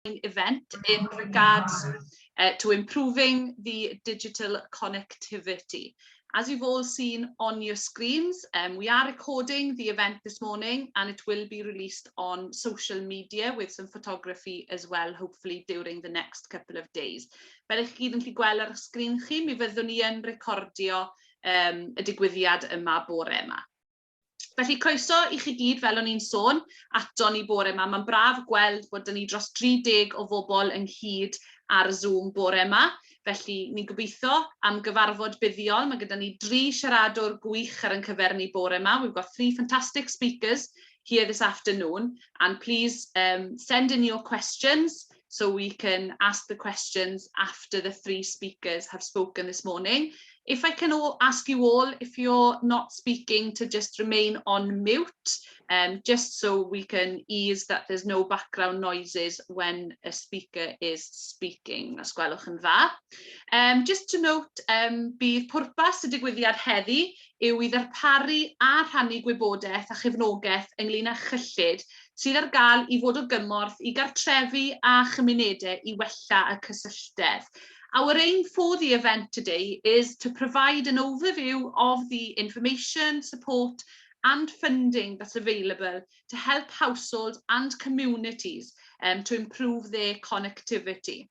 event in regards to improving the digital connectivity. As you've all seen on your screens, we are recording the event this morning and it will be released on social media with some photography as well, hopefully during the next couple of days. Fel eich gyd yn gallu gweld ar y sgrin chi, mi fyddwn ni yn recordio y digwyddiad yma bore yma. Felly croeso i chi gyd, fel o'n i'n sôn, ato ni bore yma. Mae'n braf gweld bod ni dros 30 o bobl ynghyd ar Zoom bore yma. Felly ni'n gobeithio am gyfarfod buddiol. Mae gyda ni 3 siaradwr gwych ar yn cyfernu bore yma. We've got 3 fantastic speakers here this afternoon. And please send in your questions so we can ask the questions after the 3 speakers have spoken this morning. If I can ask you all, if you're not speaking, to just remain on mute, just so we can ease that there's no background noises when a speaker is speaking. Os gwelwch yn dda. Just to note, bydd pwrpas y digwyddiad heddi yw i ddarparu a rhannu gwybodaeth a chefnogaeth ynglŷn â chyllid sydd ar gael i fod o gymorth i gartrefi a chymunedau i wella y cysylltedd. Our aim for the event today is to provide an overview of the information, support and funding that's available to help households and communities to improve their connectivity.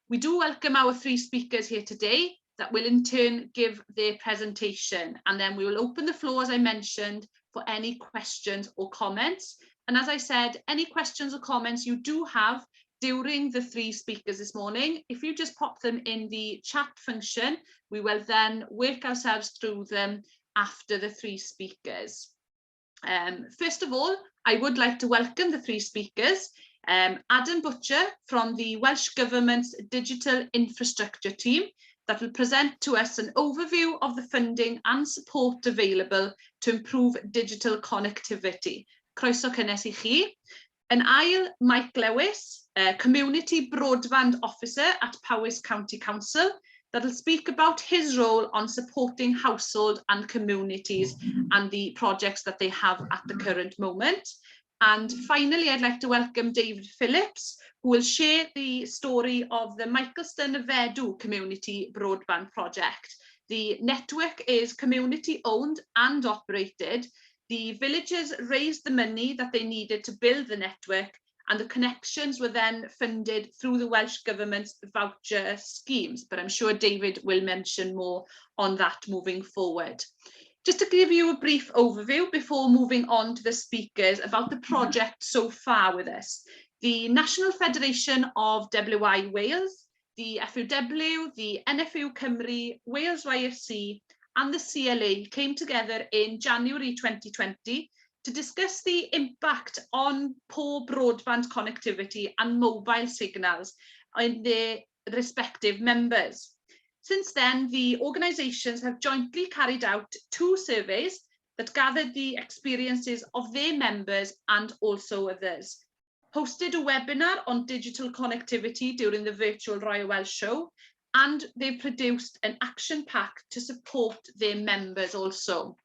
We do welcome our 3 speakers here today that will in turn give their presentation, and then we will open the floor, as I mentioned, for any questions or comments. And as I said, any questions or comments you do have during the 3 speakers this morning, if you just pop them in the chat function, we will then work ourselves through them after the 3 speakers. First of all, I would like to welcome the 3 speakers. Adam Butcher from the Welsh Government's Digital Infrastructure team that will present to us an overview of the funding and support available to improve digital connectivity. Croeso cynnes I chi. Yn ail, Mike Lewis, Community Broadband Officer at Powys County Council, that will speak about his role on supporting household and communities and the projects that they have at the current moment. And finally, I'd like to welcome David Phillips, who will share the story of the Michelstone Feddw Community Broadband Project. The network is community owned and operated. The villagers raised the money that they needed to build the network, and the connections were then funded through the Welsh Government's voucher schemes. But I'm sure David will mention more on that moving forward. Just to give you a brief overview before moving on to the speakers about the project so far with us. The National Federation of WI Wales, the FUW, the NFW Cymru, Wales YFC, and the CLA came together in January 2020 to discuss the impact on poor broadband connectivity and mobile signals in their respective members. Since then, the organisations have jointly carried out 2 surveys that gathered the experiences of their members and also others, hosted a webinar on digital connectivity during the virtual Royal Welsh Show, and they've produced an action pack to support their members also.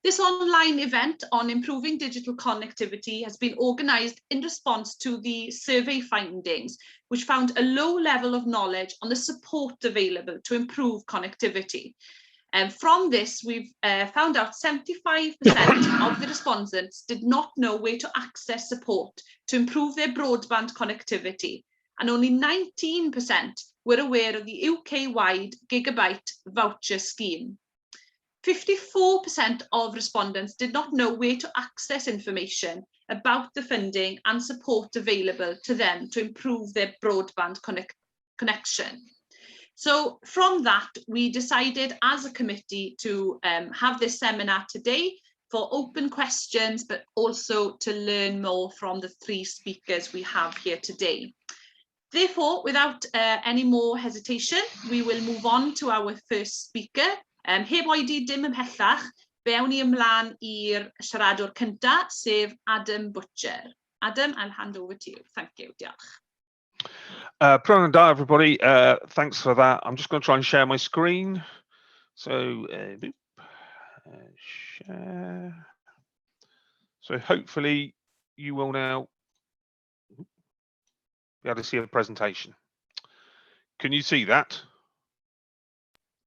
This online event on improving digital connectivity has been organised in response to the survey findings, which found a low level of knowledge on the support available to improve connectivity. And from this, we've found out 75% of the respondents did not know where to access support to improve their broadband connectivity, and only 19% were aware of the UK-wide Gigabit voucher scheme. 54% of respondents did not know where to access information about the funding and support available to them to improve their broadband connection. So from that, we decided as a committee to have this seminar today for open questions, but also to learn more from the 3 speakers we have here today. Therefore, without any more hesitation, we will move on to our first speaker. Heb oedi dim ymhellach, fe awn ni ymlaen i'r siaradwr cynta, sef Adam Butcher. Adam, I'll hand over to you. Thank you. Diolch. Prynawn and da, everybody. Thanks for that. I'm just going to try and share my screen. So, share. So hopefully you will now be able to see a presentation. Can you see that?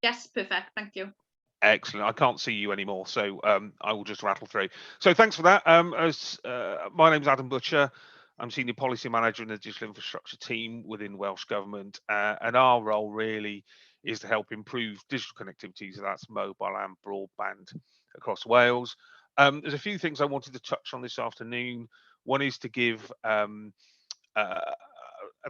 Yes, perfect. Thank you. Excellent. I can't see you anymore, so I will just rattle through. So thanks for that. My name's Adam Butcher. I'm Senior Policy Manager in the Digital Infrastructure team within Welsh Government, and our role really is to help improve digital connectivity, so that's mobile and broadband across Wales. There's a few things I wanted to touch on this afternoon. One is to give a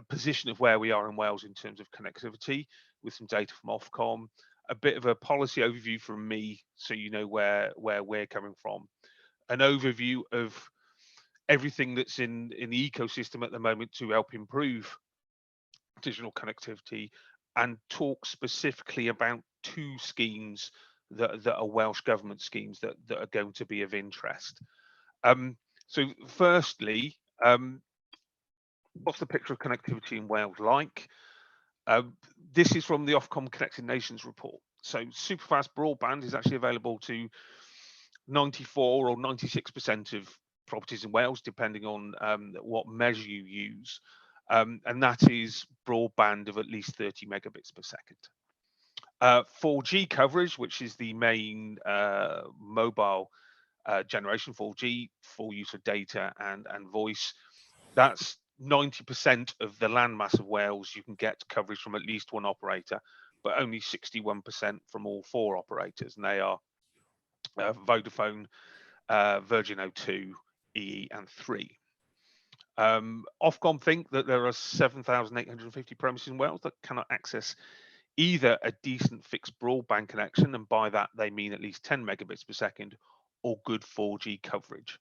position of where we are in Wales in terms of connectivity with some data from Ofcom, a bit of a policy overview from me so you know where we're coming from, an overview of everything that's in the ecosystem at the moment to help improve digital connectivity, and talk specifically about two schemes that are Welsh Government schemes that are going to be of interest. So firstly, what's the picture of connectivity in Wales like? This is from the Ofcom Connected Nations report. So Superfast broadband is actually available to 94 or 96% of properties in Wales, depending on what measure you use. And that is broadband of at least 30 megabits per second. 4G coverage, which is the main mobile generation, 4G, full use of data and voice, that's 90% of the landmass of Wales. You can get coverage from at least one operator, but only 61% from all four operators, and they are Vodafone, Virgin O2, EE, and 3. Ofcom think that there are 7,850 premises in Wales that cannot access either a decent fixed broadband connection, and by that they mean at least 10 megabits per second, or good 4G coverage.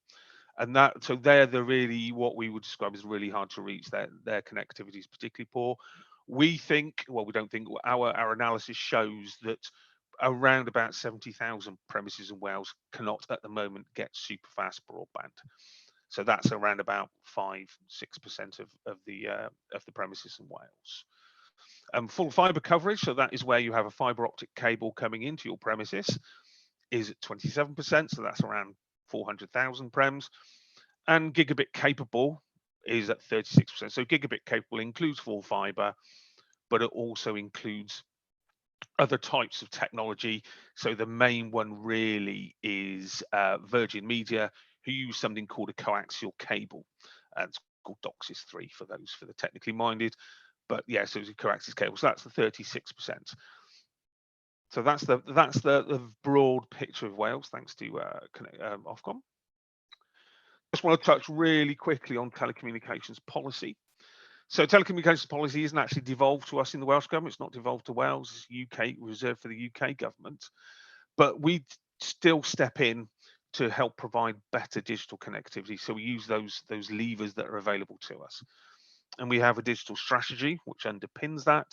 And that, so they're the really what we would describe as really hard to reach. Their connectivity is particularly poor. We think, well, we don't think, our analysis shows that around about 70,000 premises in Wales cannot at the moment get super fast broadband. So that's around about 5-6% of the premises in Wales. Full fibre coverage, so that is where you have a fibre optic cable coming into your premises, is at 27%, so that's around 400,000 prems. And gigabit capable is at 36%. So gigabit capable includes full fibre, but it also includes other types of technology. So the main one really is Virgin Media, who use something called a coaxial cable. It's called DOCSIS 3 for those for the technically minded. But yeah, so it's a coaxial cable. So that's the 36%. So that's the broad picture of Wales, thanks to Ofcom. Just want to touch really quickly on telecommunications policy. So telecommunications policy isn't actually devolved to us in the Welsh Government. It's not devolved to Wales. It's UK, reserved for the UK government. But we still step in to help provide better digital connectivity. So we use those levers that are available to us. And we have a digital strategy which underpins that.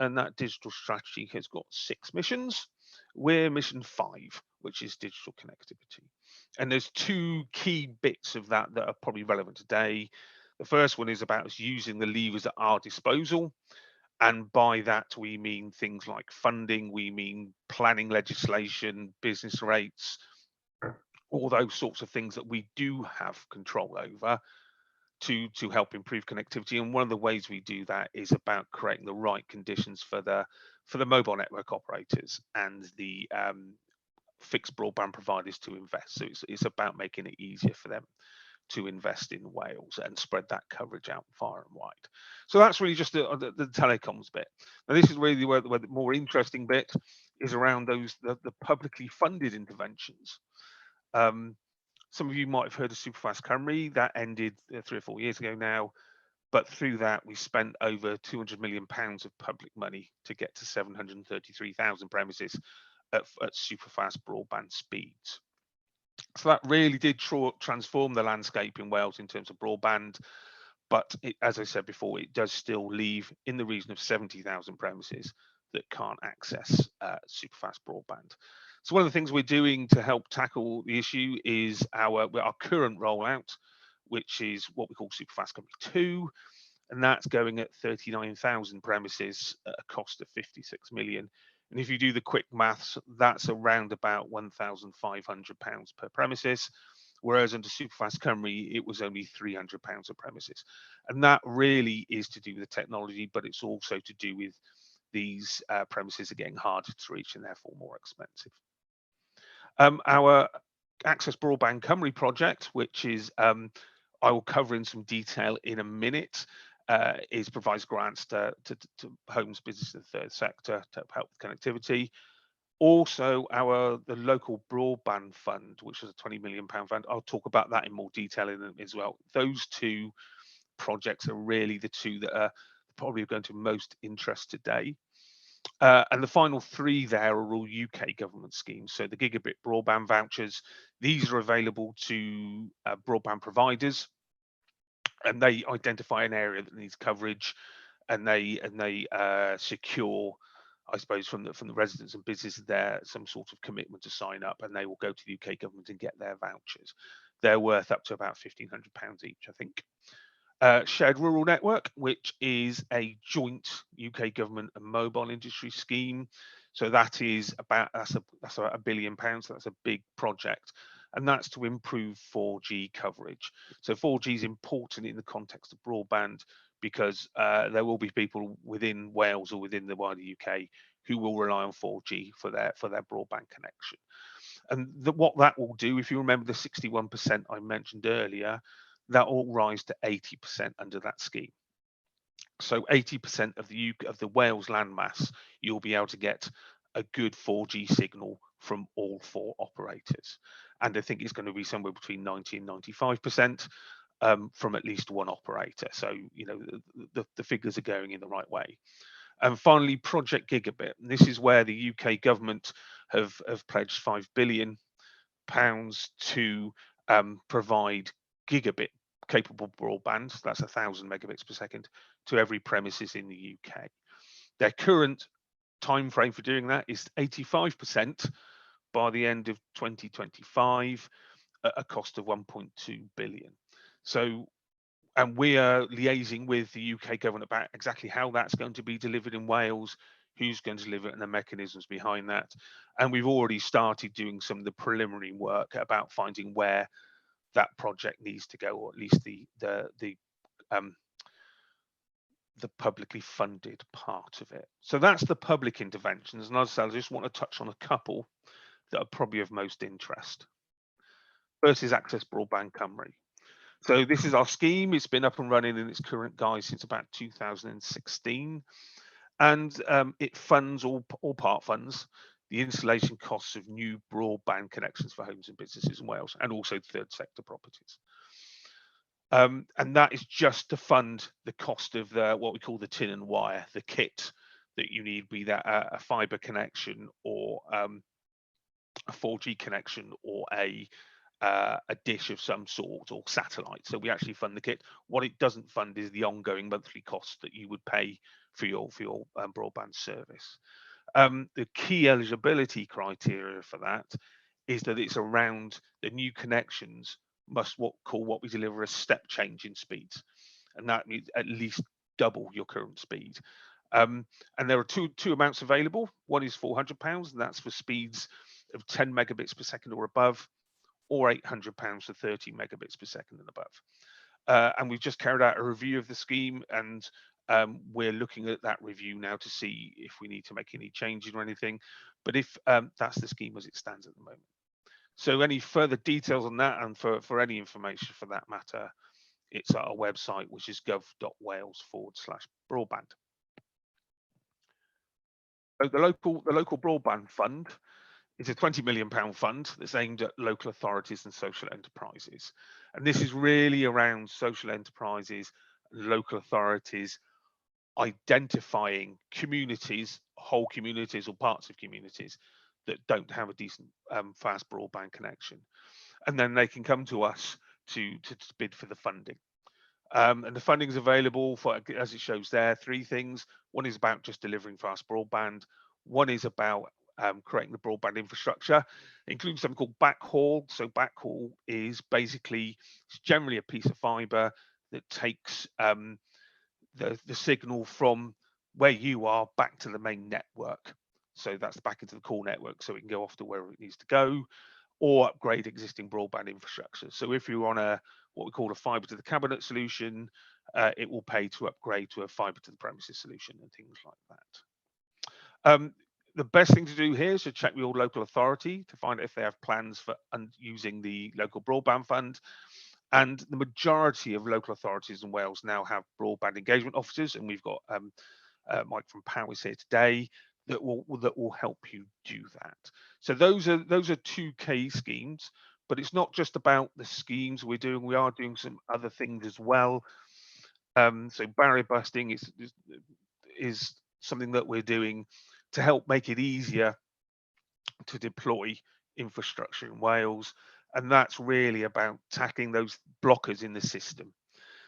And that digital strategy has got 6 missions. We're mission 5, which is digital connectivity. And there's 2 key bits of that that are probably relevant today. The first one is about us using the levers at our disposal. And by that, we mean things like funding, we mean planning legislation, business rates, all those sorts of things that we do have control over to help improve connectivity. And one of the ways we do that is about creating the right conditions for the mobile network operators and the fixed broadband providers to invest. So it's about making it easier for them to invest in Wales and spread that coverage out far and wide. So that's really just the telecoms bit. Now this is really where the more interesting bit is around the publicly funded interventions. Some of you might have heard of Superfast Cymru. That ended 3 or 4 years ago now, but through that we spent over £200 million of public money to get to 733,000 premises at superfast broadband speeds. So that really did transform the landscape in Wales in terms of broadband, but as I said before, it does still leave in the region of 70,000 premises that can't access superfast broadband. So one of the things we're doing to help tackle the issue is our current rollout, which is what we call Superfast Country 2, and that's going at 39,000 premises at a cost of 56 million. And if you do the quick maths, that's around about £1,500 per premises, whereas under Superfast Cymru, it was only £300 a premises. And that really is to do with the technology, but it's also to do with these premises are getting harder to reach and therefore more expensive. Our Access Broadband Country project, which is I will cover in some detail in a minute, provides grants to homes, business, and the third sector to help with connectivity. Also, the local broadband fund, which is a £20 million fund, I'll talk about that in more detail as well. Those two projects are really the two that are probably going to most interest today. And the final three there are all UK government schemes. So the Gigabit broadband vouchers, these are available to broadband providers, and they identify an area that needs coverage, and they secure, I suppose, from the residents and businesses there some sort of commitment to sign up, and they will go to the UK government and get their vouchers. They're worth up to about £1,500 each, I think. Shared Rural Network, which is a joint UK government and mobile industry scheme. So that's about £1 billion. So that's a big project, and that's to improve 4G coverage. So 4G is important in the context of broadband because there will be people within Wales or within the wider UK who will rely on 4G for their broadband connection. And what that will do, if you remember the 61% I mentioned earlier, that will rise to 80% under that scheme. So 80% of the Wales landmass, you'll be able to get a good 4G signal from all four operators. And I think it's going to be somewhere between 90 and 95% from at least one operator. So, you know, the figures are going in the right way. And finally, Project Gigabit. And this is where the UK government have pledged £5 billion to provide gigabit capable broadband, that's 1,000 megabits per second, to every premises in the UK. Their current time frame for doing that is 85% by the end of 2025 at a cost of 1.2 billion. So, and we are liaising with the UK government about exactly how that's going to be delivered in Wales, who's going to deliver it, and the mechanisms behind that. And we've already started doing some of the preliminary work about finding where that project needs to go, or at least the publicly funded part of it. So that's the public interventions. And as I said, I just want to touch on a couple that are probably of most interest. First is Access Broadband Country. So this is our scheme. It's been up and running in its current guise since about 2016. And it funds or part funds the installation costs of new broadband connections for homes and businesses in Wales, and also third sector properties. And that is just to fund the cost of what we call the tin and wire, the kit that you need, be that a fibre connection or a 4G connection or a dish of some sort or satellite. So we actually fund the kit. What it doesn't fund is the ongoing monthly cost that you would pay for your broadband service. The key eligibility criteria for that is that it's around the new connections must what we deliver a step change in speeds, and that means at least double your current speed. And there are two amounts available. One is £400, and that's for speeds of 10 megabits per second or above, or £800 for 30 megabits per second and above. And we've just carried out a review of the scheme, and we're looking at that review now to see if we need to make any changes or anything. But if that's the scheme as it stands at the moment. So any further details on that, and for any information for that matter, it's at our website, which is gov.wales/broadband. So the local broadband fund is a £20 million fund that's aimed at local authorities and social enterprises. And this is really around social enterprises and local authorities identifying communities, whole communities or parts of communities that don't have a decent fast broadband connection. And then they can come to us to bid for the funding. And the funding is available for, as it shows there, three things. One is about just delivering fast broadband. One is about creating the broadband infrastructure, including something called backhaul. So backhaul is basically, it's generally a piece of fibre that takes the signal from where you are back to the main network. So that's back into the core network, so it can go off to wherever it needs to go. or upgrade existing broadband infrastructure. So if you're on what we call a fibre to the cabinet solution, it will pay to upgrade to a fibre to the premises solution and things like that. The best thing to do here is to check with your local authority to find out if they have plans for using the local broadband fund. And the majority of local authorities in Wales now have broadband engagement officers, and we've got Mike from Powys here today that will help you do that. So those are two key schemes, but it's not just about the schemes we're doing. We are doing some other things as well. So Barrybusting is something that we're doing to help make it easier to deploy infrastructure in Wales, and that's really about tackling those blockers in the system.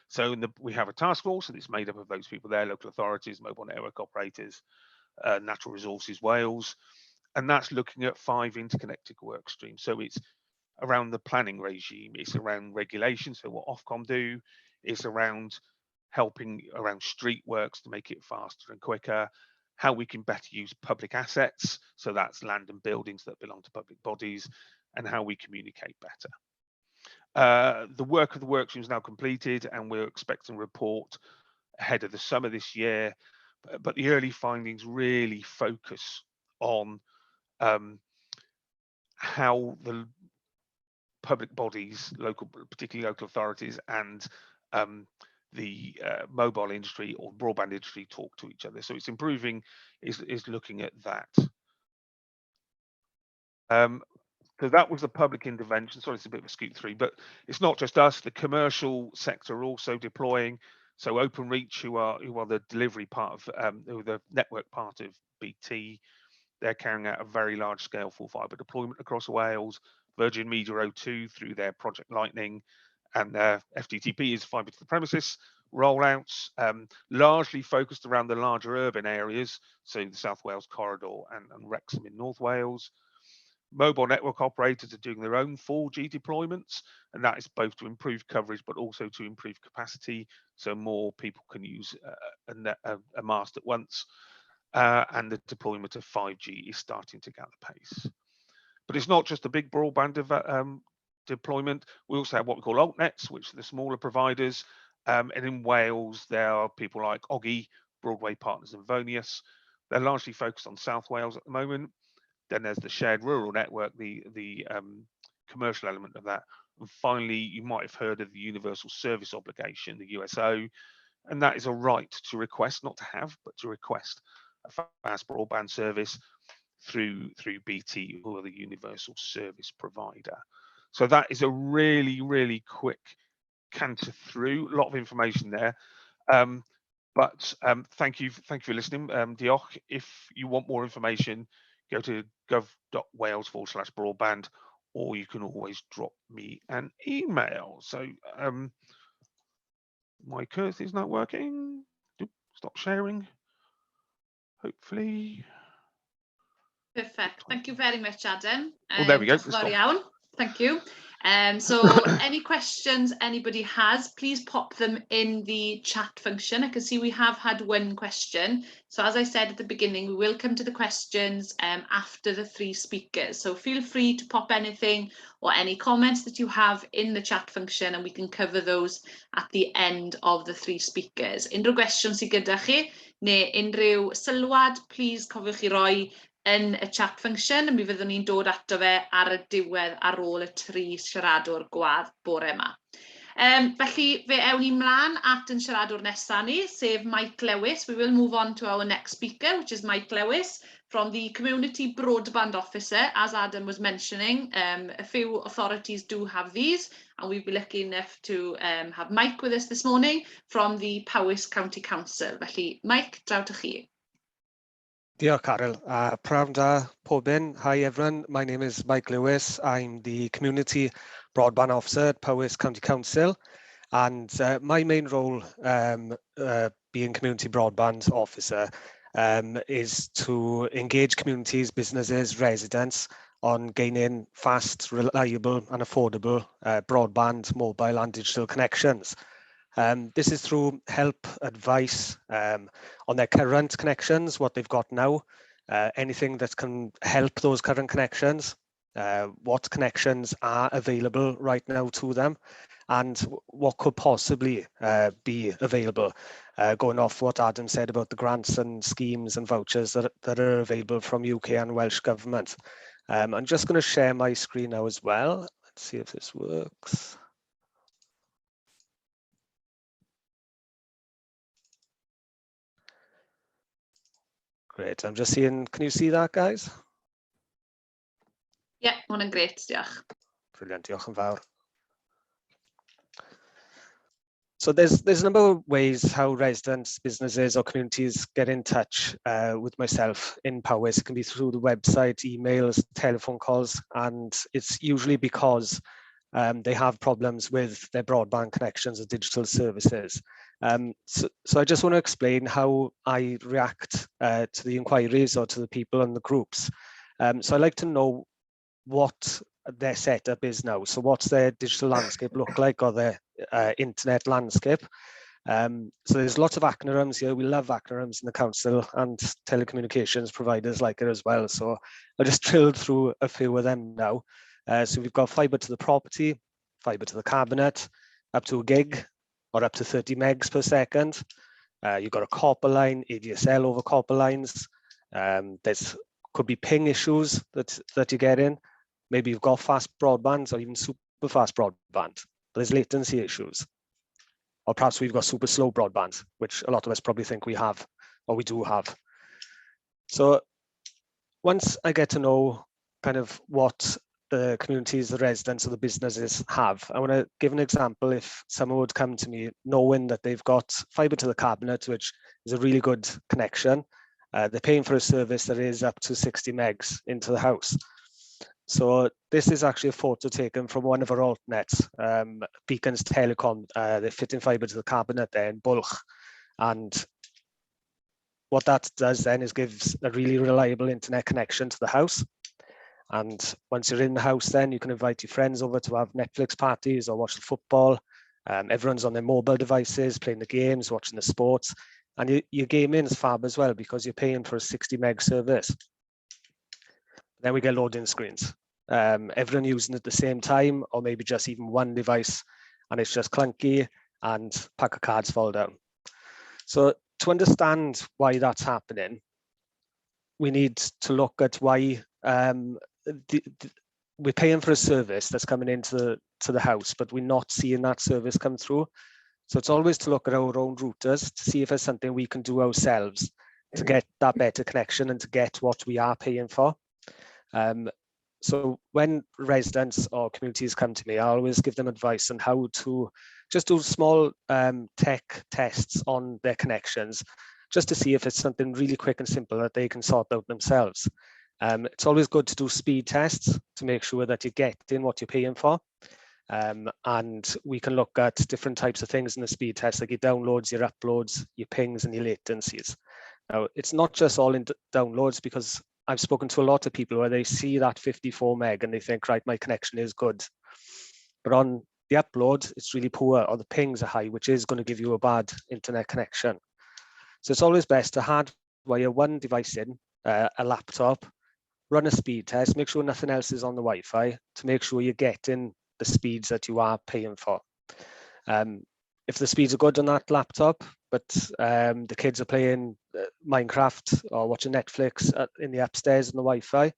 So we have a task force, and it's made up of those people there: local authorities, mobile network operators, Natural Resources Wales, and that's looking at 5 interconnected work streams. So it's around the planning regime, it's around regulation, so what Ofcom do, it's around helping around street works to make it faster and quicker, how we can better use public assets, so that's land and buildings that belong to public bodies, and how we communicate better. The work of the work stream is now completed, and we're expecting a report ahead of the summer this year, but the early findings really focus on how the public bodies, particularly local authorities, and the mobile industry or broadband industry talk to each other. So it's improving, is looking at that. So that was the public intervention. Sorry, it's a bit of a scoot through, but it's not just us. The commercial sector are also deploying. So Openreach, who are the delivery part of, who are the network part of BT, they're carrying out a very large scale full fibre deployment across Wales. Virgin Media O2 through their Project Lightning, and FTTP is fibre to the premises rollouts, largely focused around the larger urban areas, so the South Wales corridor and Wrexham in North Wales. Mobile network operators are doing their own 4G deployments, and that is both to improve coverage but also to improve capacity, so more people can use a mast at once. And the deployment of 5G is starting to gather pace. But it's not just the big broadband deployment. We also have what we call altnets, which are the smaller providers. And in Wales, there are people like Oggy, Broadway Partners and Vonius. They're largely focused on South Wales at the moment. Then there's the shared rural network, the commercial element of that. And finally, you might have heard of the Universal Service Obligation, the USO, and that is a right to request, not to have, but to request a fast broadband service through BT, who are the universal service provider. So that is a really, really quick canter through, a lot of information there. But thank you for listening. Diolch. If you want more information, go to gov.wales/broadband, or you can always drop me an email. So my cursor is not working. Stop sharing. Hopefully. Perfect. Thank you very much, Adam. Oh, there we go. Thank you. So any questions anybody has, please pop them in the chat function. I can see we have had one question. So as I said at the beginning, we will come to the questions after the 3 speakers. So feel free to pop anything or any comments that you have in the chat function, and we can cover those at the end of the 3 speakers. Unrhyw gwestiwn sydd gyda chi, neu unrhyw sylwad, please cofiwch I roi yn y chat function, a mi fyddwn ni'n dod ato fe ar y diwedd ar ôl y 3 siaradwr gwadd bore yma. Felly fe ewn ni mlaen at yn siaradwr nesaf ni, sef Mike Lewis. We will move on to our next speaker, which is Mike Lewis from the Community Broadband Officer. As Adam was mentioning, a few authorities do have these, and we'll be lucky enough to have Mike with us this morning from the Powys County Council. Felly, Mike, draw to chi. Diolch, Carol. Pnawn da, pob un. Hi, everyone. My name is Mike Lewis. I'm the Community Broadband Officer at Powys County Council. And my main role being Community Broadband Officer is to engage communities, businesses, residents on gaining fast, reliable and affordable broadband, mobile and digital connections. This is through help, advice on their current connections, what they've got now, anything that can help those current connections, what connections are available right now to them, and what could possibly be available, going off what Adam said about the grants and schemes and vouchers that are available from UK and Welsh Government. I'm just going to share my screen now as well. Let's see if this works. Great, I'm just seeing, can you see that, guys? Yeah, ma' hwnna'n grêt, diolch. Brilliant, diolch yn fawr. So there's a number of ways how residents, businesses or communities get in touch with myself in Powys. It can be through the website, emails, telephone calls, and it's usually because they have problems with their broadband connections or digital services. So I just want to explain how I react to the inquiries or to the people and the groups. So I like to know what their setup is now. So what's their digital landscape look like, or their internet landscape? So there's lots of acronyms here. We love acronyms in the council, and telecommunications providers like it as well. So I just drilled through a few of them now. So we've got fibre to the property, fibre to the cabinet, up to a gig, or up to 30 megs per second. You've got a copper line, ADSL over copper lines. There's could be ping issues that you get in. Maybe you've got fast broadband or even super fast broadband, but there's latency issues. Or perhaps we've got super slow broadband, which a lot of us probably think we have, or we do have. So once I get to know kind of what the communities, the residents or the businesses have, I want to give an example. If someone would come to me knowing that they've got fibre to the cabinet, which is a really good connection, they're paying for a service that is up to 60 megs into the house. So this is actually a photo taken from one of our altnets, Beacons Telecom. They're fitting fibre to the cabinet there in Bulch. And what that does then is gives a really reliable internet connection to the house. And once you're in the house, then you can invite your friends over to have Netflix parties or watch the football. Everyone's on their mobile devices, playing the games, watching the sports. And your gaming is fab as well, because you're paying for a 60 meg service. Then we get loading screens. Everyone using it at the same time, or maybe just even one device, and it's just clunky and a pack of cards fall down. So to understand why that's happening, we need to look at why we're paying for a service that's coming into the house, but we're not seeing that service come through. So it's always to look at our own routers to see if there's something we can do ourselves to get that better connection and to get what we are paying for. So when residents or communities come to me, I always give them advice on how to just do small tech tests on their connections, just to see if it's something really quick and simple that they can sort out themselves. It's always good to do speed tests to make sure that you're getting what you're paying for. And we can look at different types of things in the speed test, like your downloads, your uploads, your pings and your latencies. Now, it's not just all in downloads, because I've spoken to a lot of people where they see that 54 meg and they think, right, my connection is good. But on the upload, it's really poor, or the pings are high, which is going to give you a bad internet connection. So it's always best to hardwire one device in, a laptop, run a speed test, make sure nothing else is on the Wi-Fi to make sure you're getting the speeds that you are paying for. If the speeds are good on that laptop, but the kids are playing Minecraft or watching Netflix in the upstairs on the Wi-Fi,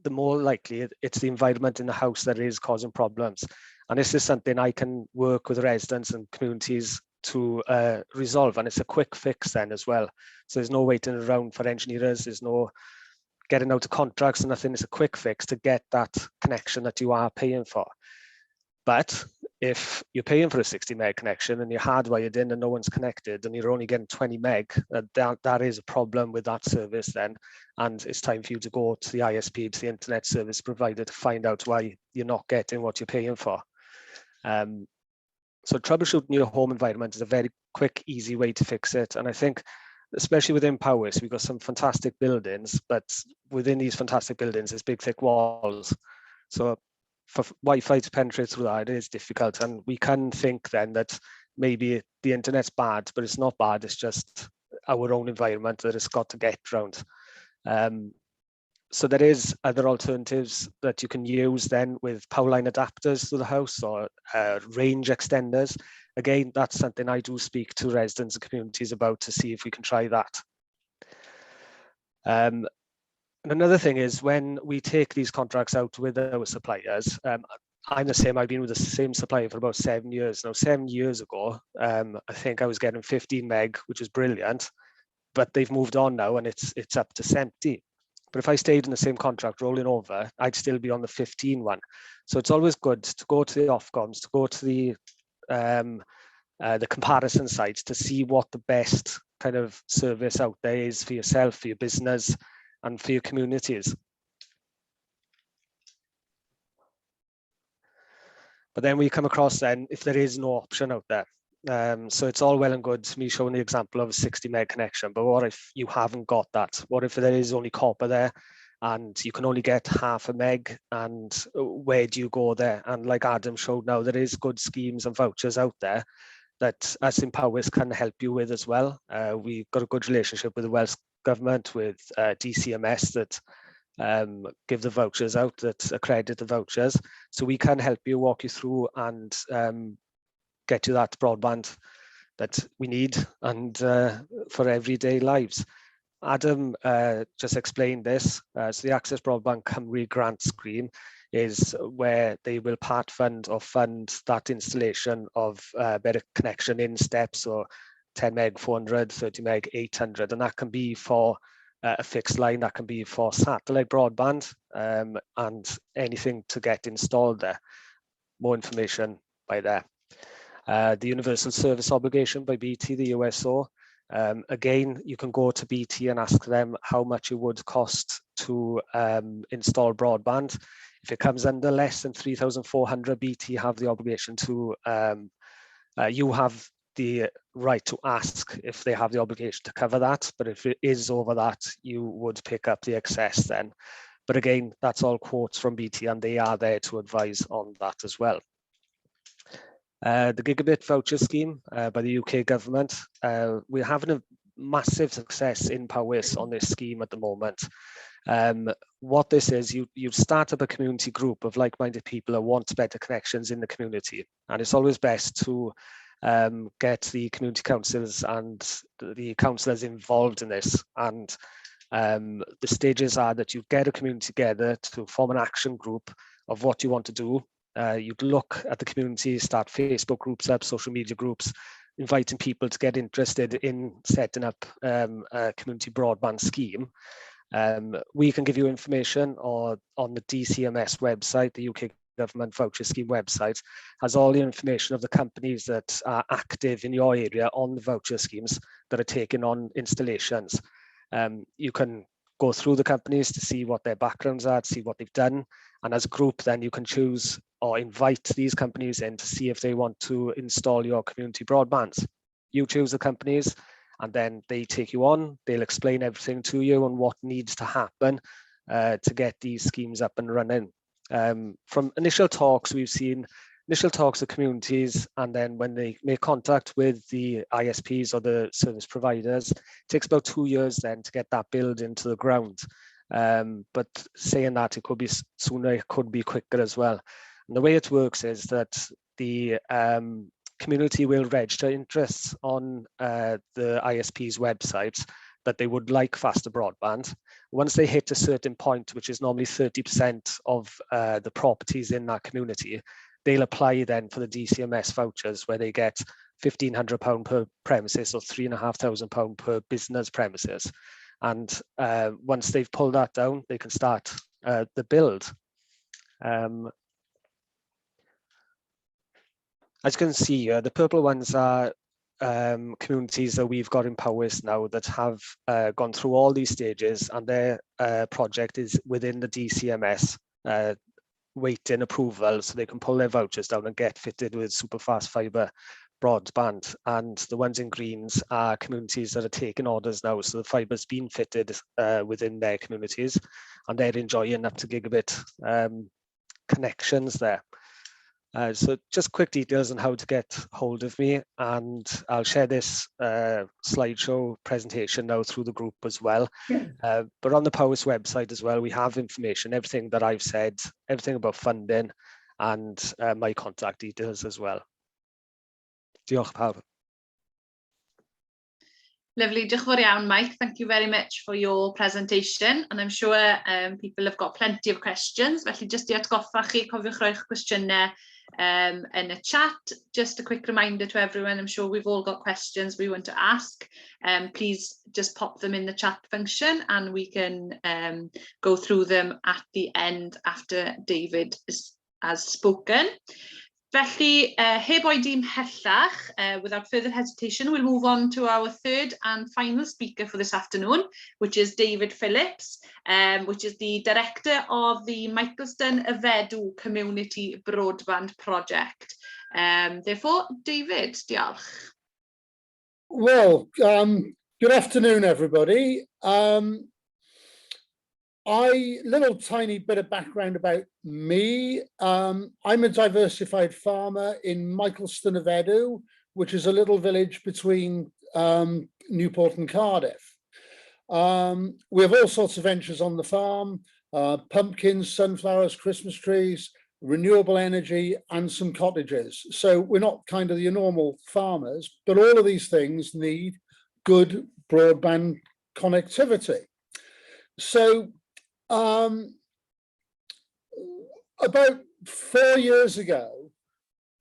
the more likely it's the environment in the house that is causing problems. And this is something I can work with residents and communities to resolve, and it's a quick fix then as well. So there's no waiting around for engineers, there's no getting out of contracts and nothing. It's a quick fix to get that connection that you are paying for. But if you're paying for a 60 meg connection and you're hardwired in and no one's connected and you're only getting 20 meg, that is a problem with that service then. And it's time for you to go to the ISP, to the internet service provider, to find out why you're not getting what you're paying for. So troubleshooting your home environment is a very quick, easy way to fix it. And I think, especially within Powys, we've got some fantastic buildings, but within these fantastic buildings, there's big, thick walls. So for Wi-Fi to penetrate through that, it is difficult. And we can think then that maybe the internet's bad, but it's not bad. It's just our own environment that it's got to get around. So there is other alternatives that you can use then with power line adapters to the house or range extenders. Again, that's something I do speak to residents and communities about to see if we can try that. And another thing is when we take these contracts out with our suppliers, I'm the same. I've been with the same supplier for about 7 years now. 7 years ago, I think I was getting 15 meg, which is brilliant, but they've moved on now and it's up to 70. But if I stayed in the same contract rolling over, I'd still be on the 15 one. So it's always good to go to the Ofcoms, to go to the comparison sites to see what the best kind of service out there is for yourself, for your business, and for your communities. But then we come across then if there is no option out there. So it's all well and good me showing the example of a 60 meg connection, but what if you haven't got that? What if there is only copper there and you can only get half a meg, and where do you go there? And like Adam showed now, there is good schemes and vouchers out there that us in Powys can help you with as well. We've got a good relationship with the Welsh Government, with DCMS that give the vouchers out, that accredit the vouchers. So we can help you, walk you through and get you that broadband that we need and for everyday lives. Adam just explained this. So the Access Broadband Country grant scheme is where they will part fund or fund that installation of better connection in steps, or 10 meg 400, 30 meg 800, and that can be for a fixed line, that can be for satellite broadband, and anything to get installed there. More information by there. The Universal Service Obligation by BT, the USO. Again, you can go to BT and ask them how much it would cost to install broadband. If it comes under less than 3,400, BT have the obligation to, you have the right to ask if they have the obligation to cover that. But if it is over that, you would pick up the excess then. But again, that's all quotes from BT and they are there to advise on that as well. The Gigabit voucher scheme by the UK government, we're having a massive success in Powys on this scheme at the moment. What this is, you start up a community group of like-minded people who want better connections in the community, and it's always best to get the community councils and the councillors involved in this. And the stages are that you get a community together to form an action group of what you want to do. You'd look at the community, start Facebook groups up, social media groups, inviting people to get interested in setting up a community broadband scheme. We can give you information on the DCMS website. The UK Government Voucher Scheme website has all the information of the companies that are active in your area on the voucher schemes that are taking on installations. You can go through the companies to see what their backgrounds are, to see what they've done. And as a group, then you can choose or invite these companies in to see if they want to install your community broadbands. You choose the companies and then they take you on. They'll explain everything to you and what needs to happen to get these schemes up and running. From initial talks, we've seen initial talks of communities, and then when they make contact with the ISPs or the service providers, it takes about 2 years then to get that build into the ground. But saying that, it could be sooner, it could be quicker as well. And the way it works is that the community will register interests on the ISP's websites that they would like faster broadband. Once they hit a certain point, which is normally 30% of the properties in that community, they'll apply then for the DCMS vouchers, where they get £1,500 per premises or £3,500 per business premises. And once they've pulled that down, they can start the build. As you can see here, the purple ones are communities that we've got in Powys now that have gone through all these stages, and their project is within the DCMS waiting approval, so they can pull their vouchers down and get fitted with superfast fibre broadband. And the ones in greens are communities that are taking orders now, so the fibre's been fitted within their communities and they're enjoying up to gigabit connections there. So just quick details on how to get hold of me, and I'll share this slideshow presentation now through the group as well. But on the Powys website as well, we have information, everything that I've said, everything about funding, and my contact details as well. Diolch pawb. Lovely, diolch yn fawr iawn, Mike. Thank you very much for your presentation, and I'm sure people have got plenty of questions. Felly, just i atgoffa chi, cofiwch roi'ch cwestiynau in the chat. Just a quick reminder to everyone, I'm sure we've all got questions we want to ask. Please just pop them in the chat function, and we can go through them at the end after David has spoken. Felly, heb oedi ymhellach, without further hesitation, we'll move on to our third and final speaker for this afternoon, which is David Phillips, which is the director of the Michaelston Yfedu Community Broadband Project. Therefore, David, diolch. Well, good afternoon, everybody. Little tiny bit of background about me. I'm a diversified farmer in Michaelston Yfedu, which is a little village between Newport and Cardiff. We have all sorts of ventures on the farm, pumpkins, sunflowers, Christmas trees, renewable energy, and some cottages. So we're not kind of your normal farmers, but all of these things need good broadband connectivity. So about 4 years ago,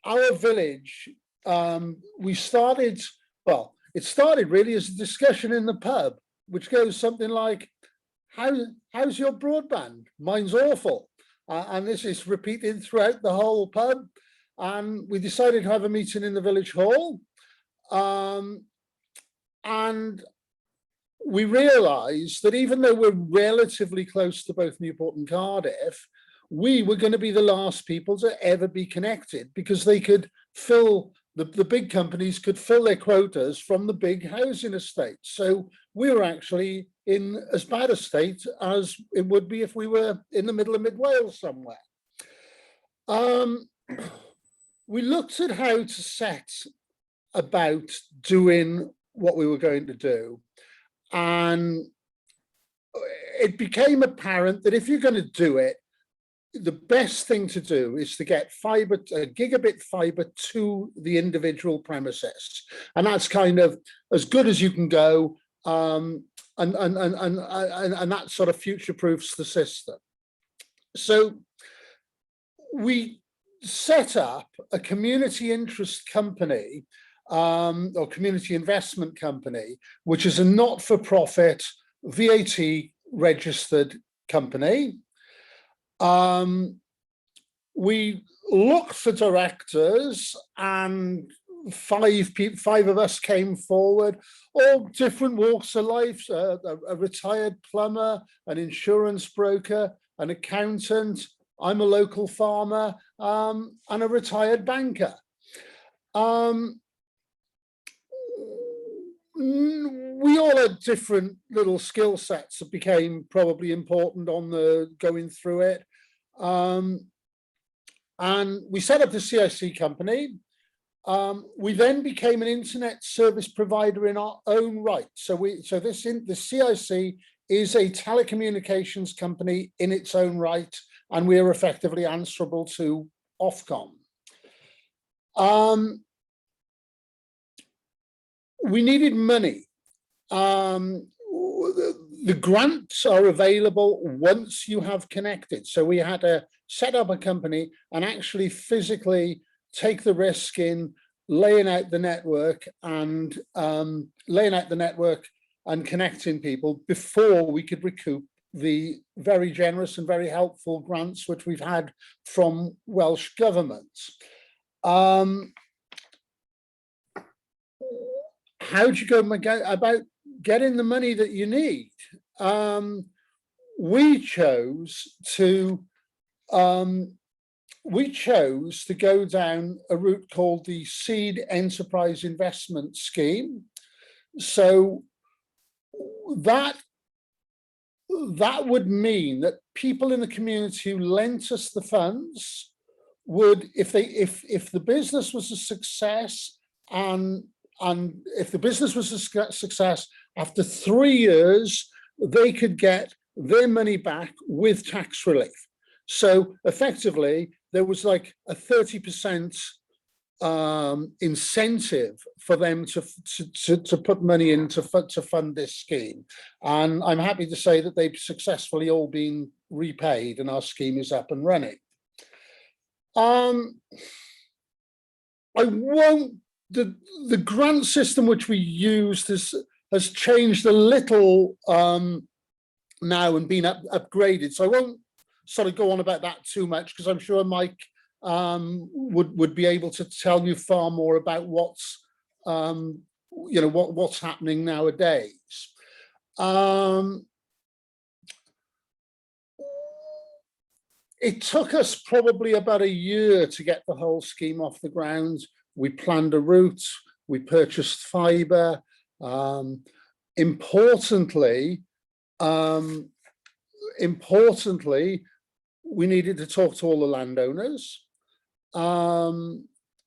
our village, we started, well, it started really as a discussion in the pub, which goes something like, how's your broadband? Mine's awful. And this is repeated throughout the whole pub. And we decided to have a meeting in the village hall. And we realised that even though we're relatively close to both Newport and Cardiff, we were going to be the last people to ever be connected, because they could fill, the big companies could fill their quotas from the big housing estates. So we were actually in as bad a state as it would be if we were in the middle of mid Wales somewhere. We looked at how to set about doing what we were going to do. And it became apparent that if you're going to do it, the best thing to do is to get fiber, gigabit fiber to the individual premises, and that's kind of as good as you can go, and that sort of future-proofs the system. So we set up a community interest company, or community investment company, which is a not-for-profit VAT registered company. We looked for directors, and five of us came forward, all different walks of life, a retired plumber, an insurance broker, an accountant, I'm a local farmer, and a retired banker. We all had different little skill sets that became probably important on the going through it. And we set up the CIC company. We then became an internet service provider in our own right. So the CIC is a telecommunications company in its own right, and we are effectively answerable to Ofcom. We needed money. The grants are available once you have connected. So we had to set up a company and actually physically take the risk in laying out the network and connecting people before we could recoup the very generous and very helpful grants which we've had from Welsh governments. How do you go about getting the money that you need? We chose to go down a route called the Seed Enterprise Investment Scheme. So that would mean that people in the community who lent us the funds would, if the business was a success, and if the business was a success, after 3 years, they could get their money back with tax relief. So effectively, there was like a 30% incentive for them to put money in to fund this scheme. And I'm happy to say that they've successfully all been repaid and our scheme is up and running. The grant system which we used has changed a little now and been upgraded. So I won't sort of go on about that too much, because I'm sure Mike would be able to tell you far more about what's what's happening nowadays. It took us probably about a year to get the whole scheme off the ground. We planned a route, we purchased fibre. Importantly, we needed to talk to all the landowners.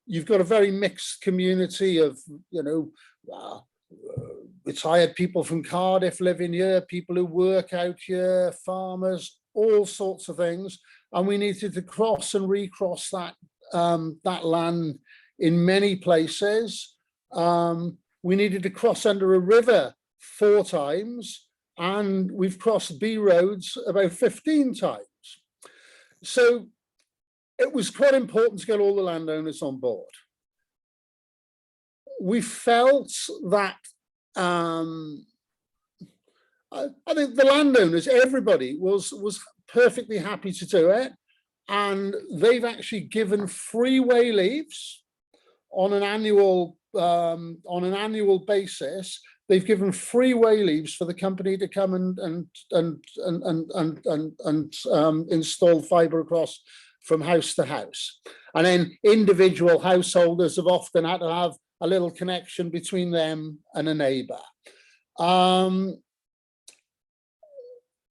You've got a very mixed community of, retired people from Cardiff living here, people who work out here, farmers, all sorts of things. And we needed to cross and recross that land in many places. We needed to cross under a river 4 times, and we've crossed B roads about 15 times. So it was quite important to get all the landowners on board. We felt that I think the landowners, everybody was perfectly happy to do it, and they've actually given free way leaves on an annual basis. They've given free way leaves for the company to come and install fibre across from house to house. And then individual householders have often had to have a little connection between them and a neighbour.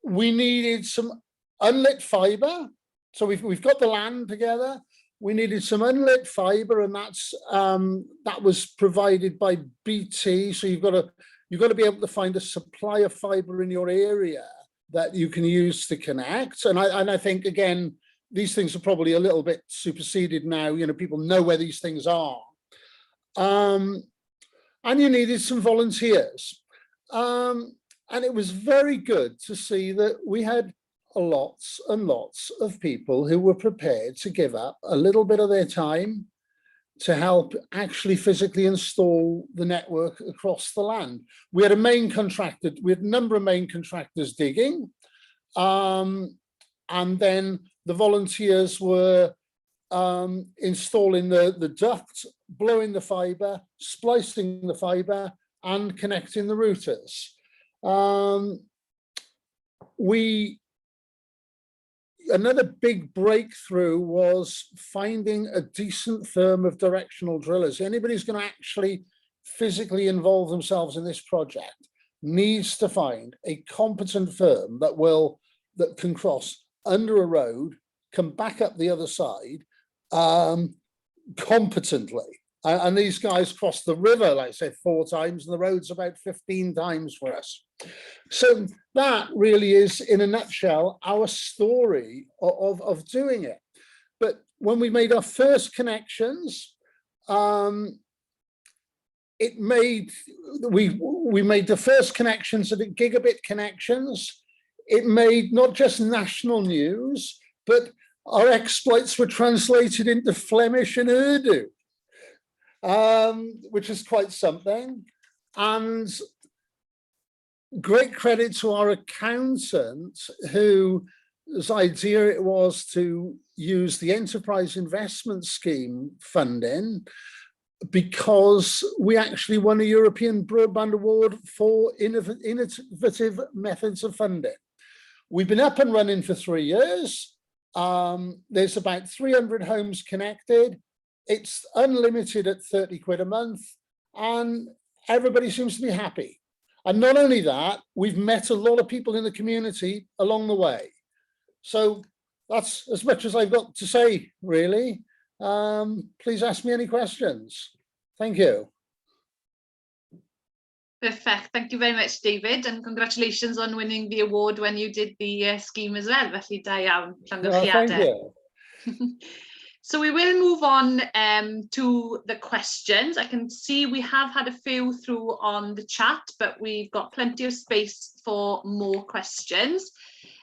We needed some unlit fibre. So we've got the land together. We needed some unlit fibre, and that was provided by BT. So you've got to be able to find a supply of fibre in your area that you can use to connect. And I think, again, these things are probably a little bit superseded now. People know where these things are. And you needed some volunteers. And it was very good to see that we had lots and lots of people who were prepared to give up a little bit of their time to help actually physically install the network across the land. We had a main contractor, we had a number of main contractors digging, and then the volunteers were installing the duct, blowing the fibre, splicing the fibre, and connecting the routers. Another big breakthrough was finding a decent firm of directional drillers. Anybody who's going to actually physically involve themselves in this project needs to find a competent firm that can cross under a road, come back up the other side competently. And these guys crossed the river, like I said, 4 times, and the road's about 15 times for us. So that really is, in a nutshell, our story of doing it. But when we made our first connections, we made the first connections, the Gigabit connections. It made not just national news, but our exploits were translated into Flemish and Urdu, which is quite something. And great credit to our accountant, whose idea it was to use the Enterprise Investment Scheme funding, because we actually won a European Broadband Award for innovative methods of funding. We've been up and running for 3 years. There's about 300 homes connected. It's unlimited at 30 quid a month, and everybody seems to be happy. And not only that, we've met a lot of people in the community along the way. So that's as much as I've got to say, really. Please ask me any questions. Thank you. Perfect. Thank you very much, David, and congratulations on winning the award when you did the scheme as well. Felly da iawn, Thank you. So we will move on to the questions. I can see we have had a few through on the chat, but we've got plenty of space for more questions.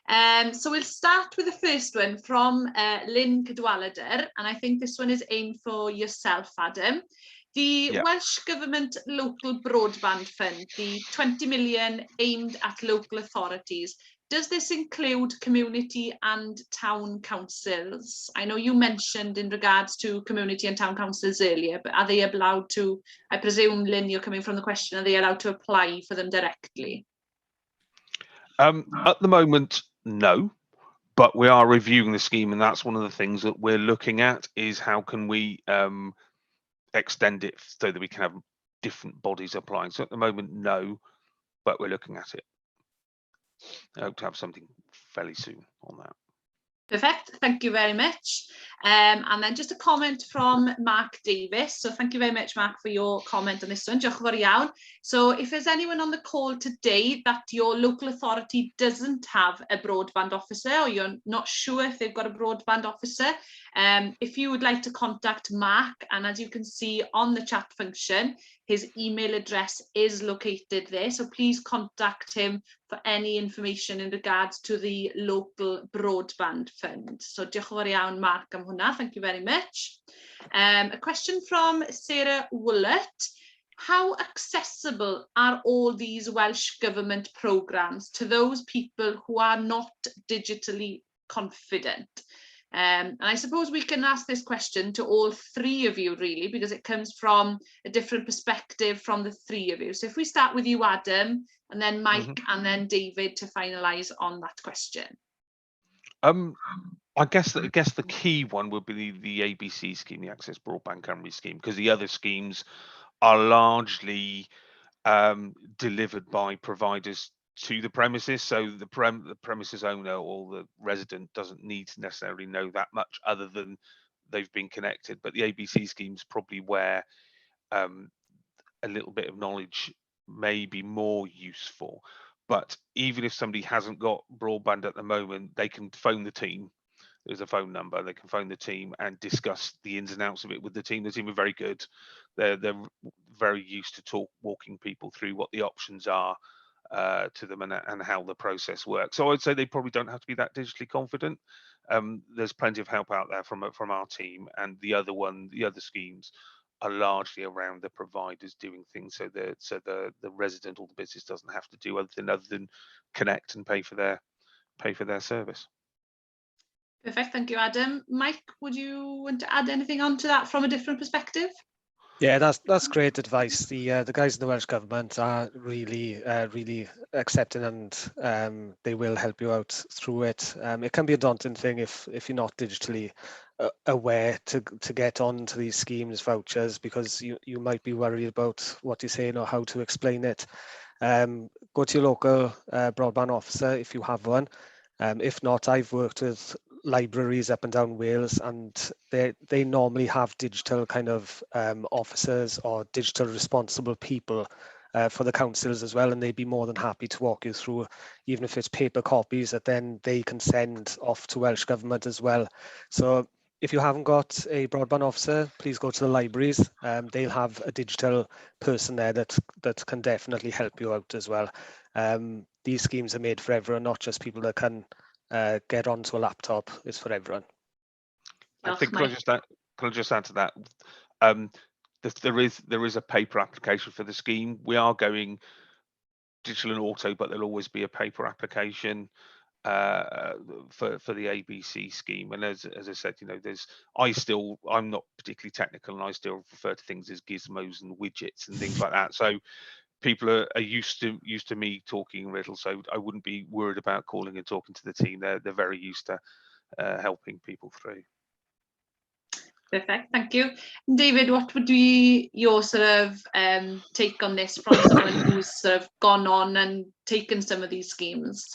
So we'll start with the first one from Lynn Cadwallader, and I think this one is aimed for yourself, Adam. The Welsh Government Local Broadband Fund, the 20 million aimed at local authorities, does this include community and town councils? I know you mentioned in regards to community and town councils earlier, but are they allowed to, I presume, Lynn, you're coming from the question, are they allowed to apply for them directly? At the moment, no, but we are reviewing the scheme, and that's one of the things that we're looking at is how can we extend it so that we can have different bodies applying. So at the moment, no, but we're looking at it. I hope to have something fairly soon on that. Perfect, thank you very much. And then just a comment from Mark Davies. So thank you very much, Mark, for your comment on this one. Diolch yn fawr iawn. So if there's anyone on the call today that your local authority doesn't have a broadband officer, or you're not sure if they've got a broadband officer, if you would like to contact Mark, and as you can see on the chat function, his email address is located there, so please contact him for any information in regards to the local broadband fund. So diolch yn fawr iawn, Mark, am hwnna. Thank you very much. A question from Sarah Woolett. How accessible are all these Welsh Government programmes to those people who are not digitally confident? And I suppose we can ask this question to all three of you, really, because it comes from a different perspective from the three of you. So if we start with you, Adam, and then Mike, and then David to finalise on that question. I guess the key one would be the ABC scheme, the Access Broadband Country scheme, because the other schemes are largely delivered by providers to the premises, so the premises owner or the resident doesn't need to necessarily know that much other than they've been connected. But the ABC scheme's probably where a little bit of knowledge may be more useful. But even if somebody hasn't got broadband at the moment, they can phone the team. There's a phone number. They can phone the team and discuss the ins and outs of it with the team. The team are very good. They're very used to walking people through what the options are to them and how the process works. So I'd say they probably don't have to be that digitally confident. There's plenty of help out there from our team, and the other schemes are largely around the providers doing things, so the resident or the business doesn't have to do other than connect and pay for their service. Perfect, thank you, Adam. Mike, would you want to add anything on to that from a different perspective? Yeah, that's great advice. The guys in the Welsh Government are really accepting, and they will help you out through it. It can be a daunting thing if you're not digitally aware to get on to these schemes, vouchers, because you might be worried about what you're saying or how to explain it. Go to your local broadband officer if you have one. If not, I've worked with libraries up and down Wales, and they normally have digital kind of officers or digital responsible people for the councils as well, and they'd be more than happy to walk you through, even if it's paper copies that then they can send off to Welsh Government as well. So if you haven't got a broadband officer, please go to the libraries. They'll have a digital person there that can definitely help you out as well. These schemes are made for everyone, not just people that can get onto a laptop. It's for everyone. I think can I just add to that? There is a paper application for the scheme. We are going digital and auto, but there'll always be a paper application for the ABC scheme. And as I said, I'm not particularly technical, and I still refer to things as gizmos and widgets and things like that. So people are used to me talking riddle, so I wouldn't be worried about calling and talking to the team. They're very used to helping people through. Perfect, thank you. David, what would be your sort of take on this from someone who's sort of gone on and taken some of these schemes?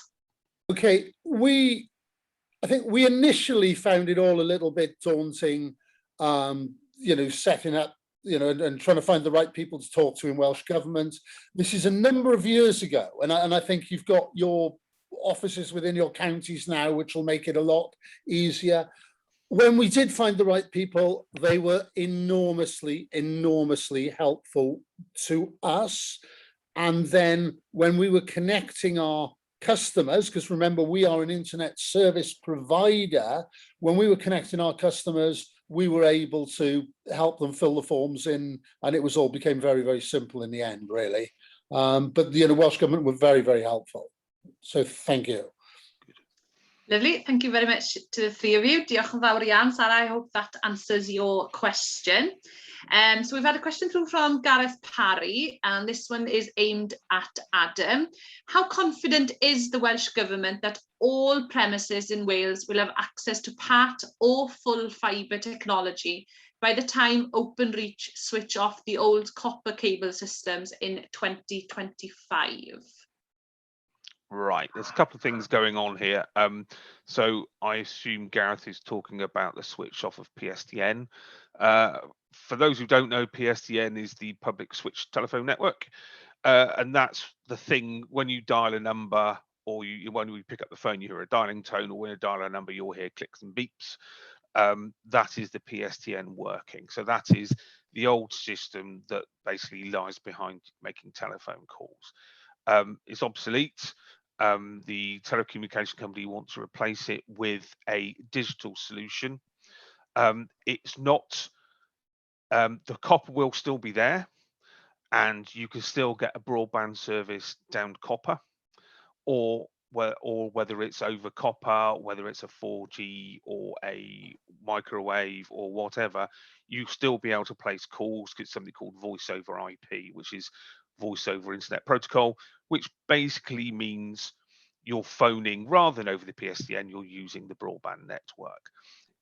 Okay, we I think we initially found it all a little bit daunting, setting up, and trying to find the right people to talk to in Welsh Government. This is a number of years ago, and I think you've got your offices within your counties now, which will make it a lot easier. When we did find the right people, they were enormously, enormously helpful to us. And then when we were connecting our customers, because remember, we are an internet service provider, when we were connecting our customers, we were able to help them fill the forms in, and it all became very, very simple in the end, really. But the Welsh Government were very, very helpful. So thank you. Lovely, thank you very much to the three of you. Diolch yn fawr iawn, Sarah. I hope that answers your question. So we've had a question through from Gareth Parry, and this one is aimed at Adam. How confident is the Welsh Government that all premises in Wales will have access to part or full fibre technology by the time Openreach switch off the old copper cable systems in 2025? Right, there's a couple of things going on here. So I assume Gareth is talking about the switch off of PSTN. For those who don't know, PSTN is the public switch telephone network. And that's the thing, when you dial a number, or when you pick up the phone, you hear a dialing tone, or when you dial a number, you'll hear clicks and beeps. That is the PSTN working. So that is the old system that basically lies behind making telephone calls. It's obsolete. The telecommunication company wants to replace it with a digital solution. It's not, the copper will still be there, and you can still get a broadband service down copper, or whether it's over copper, whether it's a 4G or a microwave or whatever, you still be able to place calls. It's something called voice over IP, which is voice over internet protocol, which basically means you're phoning, rather than over the PSTN, you're using the broadband network.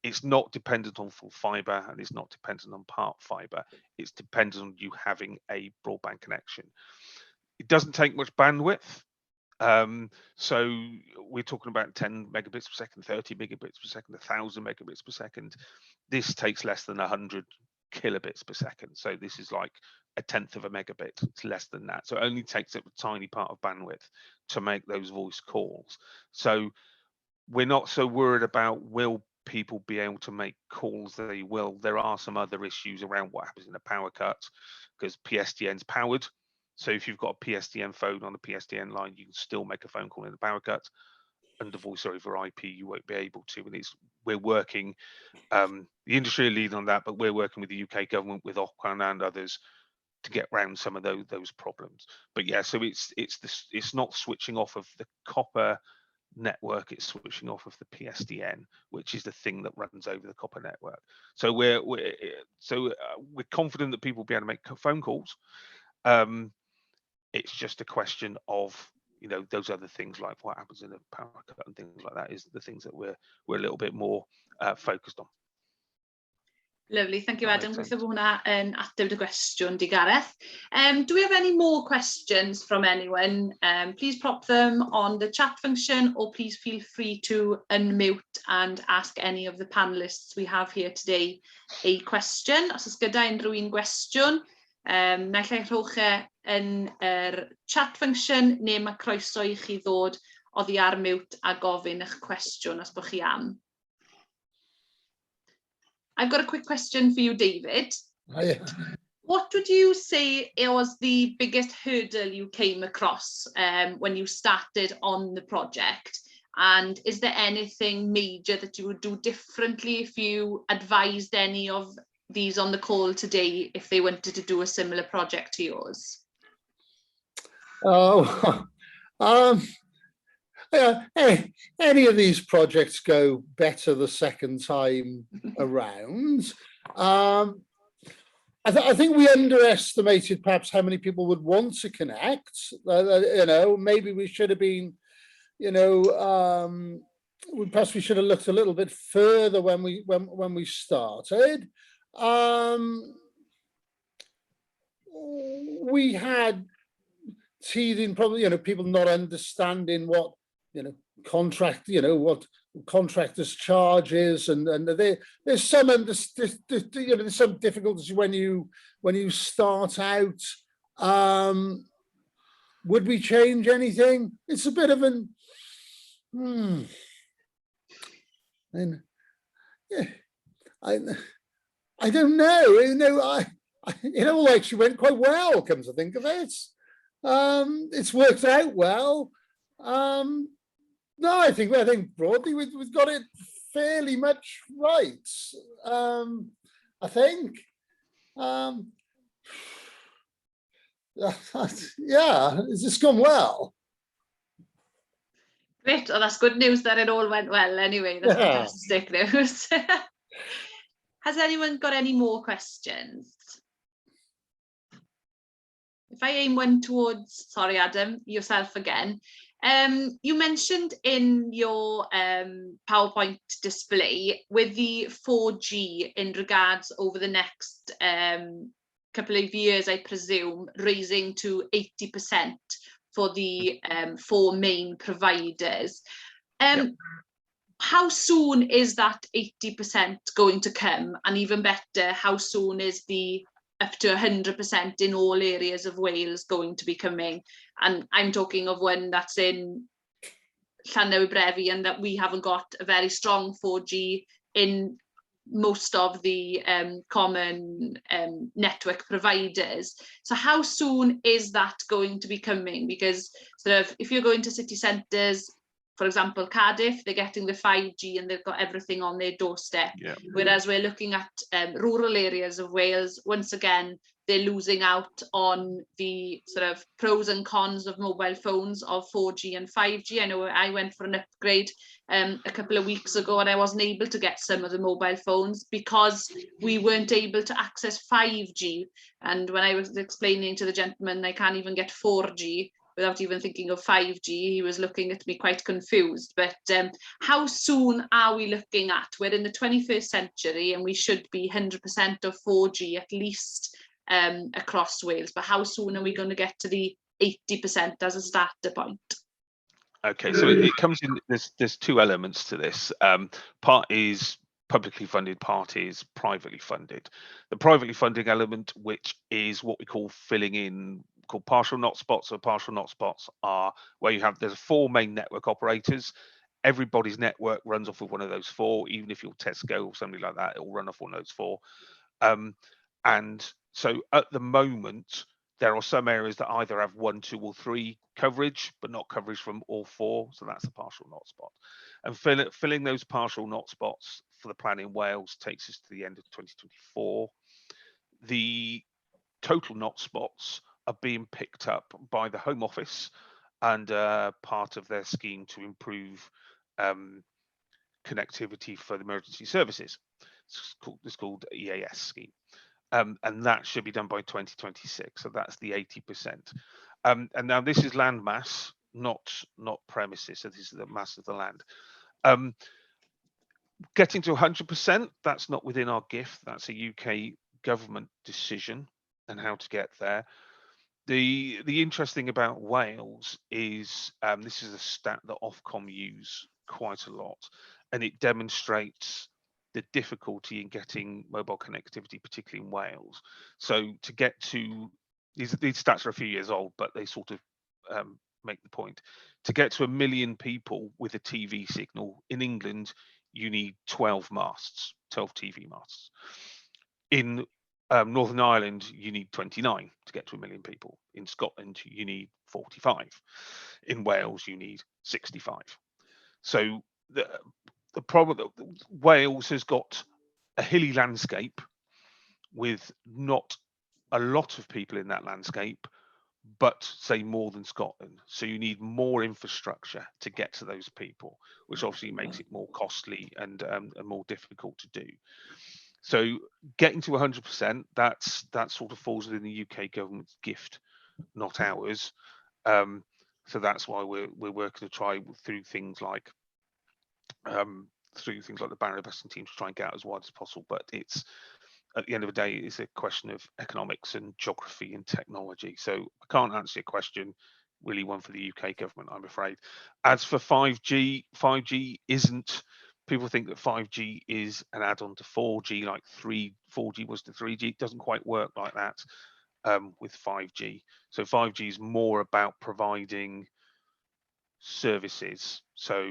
It's not dependent on full fibre, and it's not dependent on part fibre. It's dependent on you having a broadband connection. It doesn't take much bandwidth. So we're talking about 10 megabits per second, 30 megabits per second, 1,000 megabits per second. This takes less than 100 kilobits per second. So this is like a tenth of a megabit. It's less than that. So it only takes up a tiny part of bandwidth to make those voice calls. So we're not so worried about will people be able to make calls. They will. There are some other issues around what happens in a power cut, because PSTN's powered. So if you've got a PSTN phone on a PSTN line, you can still make a phone call in the power cut. Under voice over IP, you won't be able to. And we're working, the industry are leading on that, but we're working with the UK government, with Ofquan and others, to get around some of those problems. But yeah, so it's not switching off of the copper network, it's switching off of the PSTN, which is the thing that runs over the copper network. So we're confident that people will be able to make phone calls. It's just a question of those other things, like what happens in a power cut and things like that, is the things that we're a little bit more focused on. Lovely, thank you, Adam. Gobeithio bod hwnna yn ateb dy gwestiwn di, Gareth. Do we have any more questions from anyone? Please pop them on the chat function, or please feel free to unmute and ask any of the panelists we have here today a question. Os oes gyda unrhyw un gwestiwn, naill ai rhowch e yn yr chat function, neu mae croeso i chi ddod oddi ar mute a gofyn eich cwestiwn os bych chi am. I've got a quick question for you, David. Oh, yeah. What would you say was the biggest hurdle you came across when you started on the project? And is there anything major that you would do differently if you advised any of these on the call today, if they wanted to do a similar project to yours? Yeah, any of these projects go better the second time around. I think we underestimated perhaps how many people would want to connect. Maybe we should have been, perhaps we should have looked a little bit further when we started. We had teething, probably, people not understanding what contract, what contractors' charges, and there's some there's some difficulties when you start out. Would we change anything? It's a bit of an and yeah, I don't know. It all actually went quite well, comes to think of it. It's worked out well. No, I think broadly we've got it fairly much right. I think. Yeah, it's just gone well. Great. Oh, that's good news that it all went well anyway. That's fantastic news. Has anyone got any more questions? If I aim one towards, sorry, Adam, yourself again. You mentioned in your PowerPoint display with the 4G in regards over the next couple of years, I presume, raising to 80% for the 4 main providers. Yep. How soon is that 80% going to come? And even better, how soon is the up to 100% in all areas of Wales going to be coming? And I'm talking of one that's in Llanelbrefi, and that we haven't got a very strong 4G in most of the common network providers. So how soon is that going to be coming? Because sort of if you're going to city centres, for example, Cardiff, they're getting the 5G and they've got everything on their doorstep. Yeah. Whereas we're looking at rural areas of Wales, once again, they're losing out on the sort of pros and cons of mobile phones of 4G and 5G. I know I went for an upgrade a couple of weeks ago and I wasn't able to get some of the mobile phones because we weren't able to access 5G. And when I was explaining to the gentleman I can't even get 4G without even thinking of 5G, he was looking at me quite confused. But how soon are we looking at? We're in the 21st century and we should be 100% of 4G at least across Wales. But how soon are we going to get to the 80% as a starter point? Okay, so it comes in, there's 2 elements to this. Part is publicly funded, part is privately funded. The privately funding element, which is what we call filling in, called partial not spots. So partial not spots are where you have, there's 4 main network operators. Everybody's network runs off of one of those 4, even if you're Tesco or something like that, it will run off one of those 4. And so at the moment, there are some areas that either have 1, 2 or 3 coverage, but not coverage from all 4. So that's a partial not spot. And filling those partial not spots for the plan in Wales takes us to the end of 2024. The total not spots are being picked up by the Home Office and part of their scheme to improve connectivity for the emergency services. It's called EAS scheme. And that should be done by 2026. So that's the 80%. And now this is land mass, not premises. So this is the mass of the land. Getting to 100%, that's not within our gift. That's a UK government decision and how to get there. The interesting about Wales is this is a stat that Ofcom use quite a lot, and it demonstrates the difficulty in getting mobile connectivity, particularly in Wales. So to get to, these stats are a few years old, but they sort of make the point. To get to 1 million people with a TV signal in England, you need 12 masts, 12 TV masts. In Northern Ireland, you need 29 to get to 1 million people. In Scotland, you need 45. In Wales, you need 65. So the problem that Wales has got a hilly landscape with not a lot of people in that landscape, but say more than Scotland. So you need more infrastructure to get to those people, which obviously makes it more costly and more difficult to do. So getting to 100%, that sort of falls within the UK government's gift, not ours. So that's why we're working to try through things like the Barrybusting team to try and get out as wide as possible. But it's, at the end of the day, it's a question of economics and geography and technology. So I can't answer your question really one for the UK government, I'm afraid. As for 5G, 5G isn't, people think that 5G is an add-on to 4G, like 4G was to 3G. It doesn't quite work like that with 5G. So 5G is more about providing services. So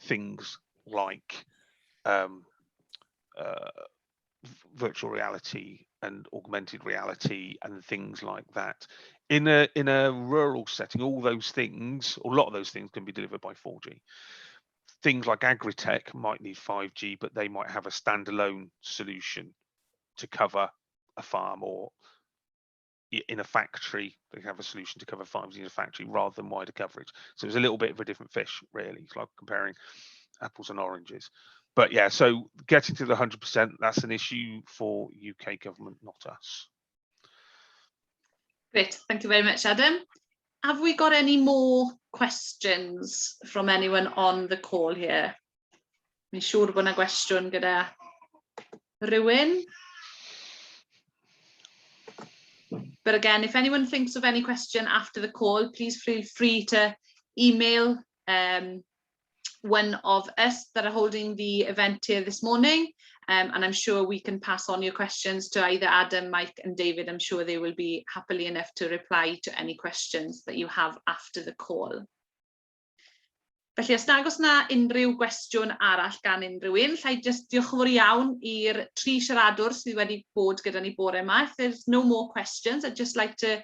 things like virtual reality and augmented reality and things like that. In a rural setting, all those things, or a lot of those things, can be delivered by 4G. Things like agri-tech might need 5G, but they might have a standalone solution to cover a farm, or in a factory, they have a solution to cover 5G in a factory rather than wider coverage. So it's a little bit of a different fish, really. It's like comparing apples and oranges. But yeah, so getting to the 100%, that's an issue for UK government, not us. Great, thank you very much, Adam. Have we got any more questions from anyone on the call here? Mi'n siŵr bod 'na gwestiwn gyda rywun. But again, if anyone thinks of any question after the call, please feel free to email one of us that are holding the event here this morning, and I'm sure we can pass on your questions to either Adam, Mike and David. I'm sure they will be happily enough to reply to any questions that you have after the call. Felly, os nag oes na unrhyw gwestiwn arall gan unrhyw un, llai jyst diolch yn fawr iawn i'r 3 siaradwr sydd wedi bod gyda ni bore yma. If there's no more questions, I'd just like to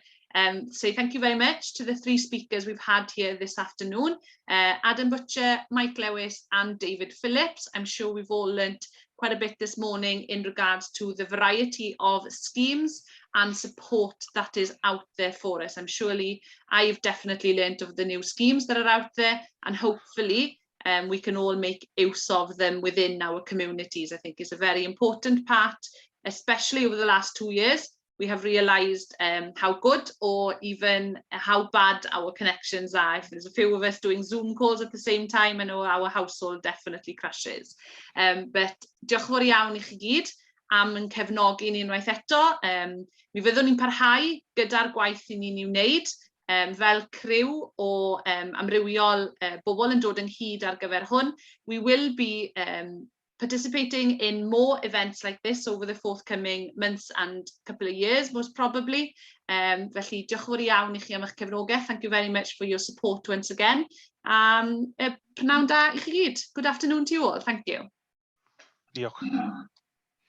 say thank you very much to the 3 speakers we've had here this afternoon, Adam Boucher, Mike Lewis and David Phillips. I'm sure we've all learnt quite a bit this morning in regards to the variety of schemes and support that is out there for us. I'm surely I've definitely learnt of the new schemes that are out there, and hopefully we can all make use of them within our communities. I think is a very important part, especially over the last 2 years. We have realised how good or even how bad our connections are. If there's a few of us doing Zoom calls at the same time, I know our household definitely crashes. But diolch yn fawr iawn i chi gyd am yn cefnogi ni unwaith eto. Mi fyddwn ni'n parhau gyda'r gwaith i ni'n i'w wneud fel criw o amrywiol bobl yn dod ynghyd ar gyfer hwn. We will be participating in more events like this over the forthcoming months and couple of years, most probably. Felly, diolch yn fawr iawn i chi am eich cefnogaeth. Thank you very much for your support once again. Prynawn da i chi gyd. Good afternoon to you all. Thank you. Diolch.